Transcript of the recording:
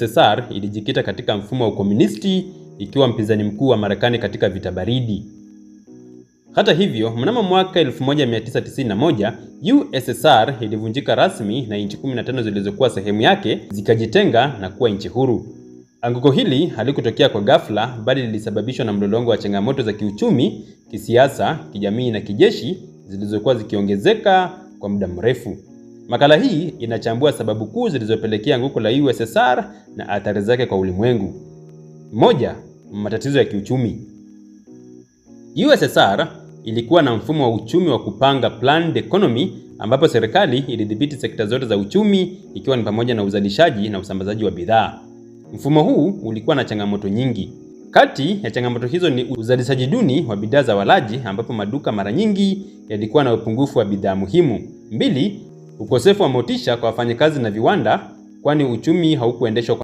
USSR ilijikita katika mfumo wa ukomunisti ikiwa mpinzani mkuu wa Marekani katika vita baridi. Hata hivyo, mnamo mwaka 1991, USSR ilivunjika rasmi na nchi 15 zilizokuwa sehemu yake zikajitenga na kuwa nchi huru. Anguko hili halikutokea kwa ghafla, bali lilisababishwa na mlolongo wa changamoto za kiuchumi, kisiasa, kijamii na kijeshi zilizokuwa zikiongezeka kwa muda mrefu. Makala hii inachambua sababu kuu zilizopelekea anguko la USSR na athari zake kwa ulimwengu. 1. Matatizo ya kiuchumi. USSR ilikuwa na mfumo wa uchumi wa kupanga, planned economy, ambapo serikali ilidhibiti sekta zote za uchumi ikiwa ni pamoja na uzalishaji na usambazaji wa bidhaa. Mfumo huu ulikuwa na changamoto nyingi. Kati ya changamoto hizo ni uzalishaji duni wa bidhaa za walaji, ambapo maduka mara nyingi yalikuwa na upungufu wa bidhaa muhimu. 2. Ukosefu wa motisha kwa wafanyakazi na viwanda, kwani uchumi haukuendeshwa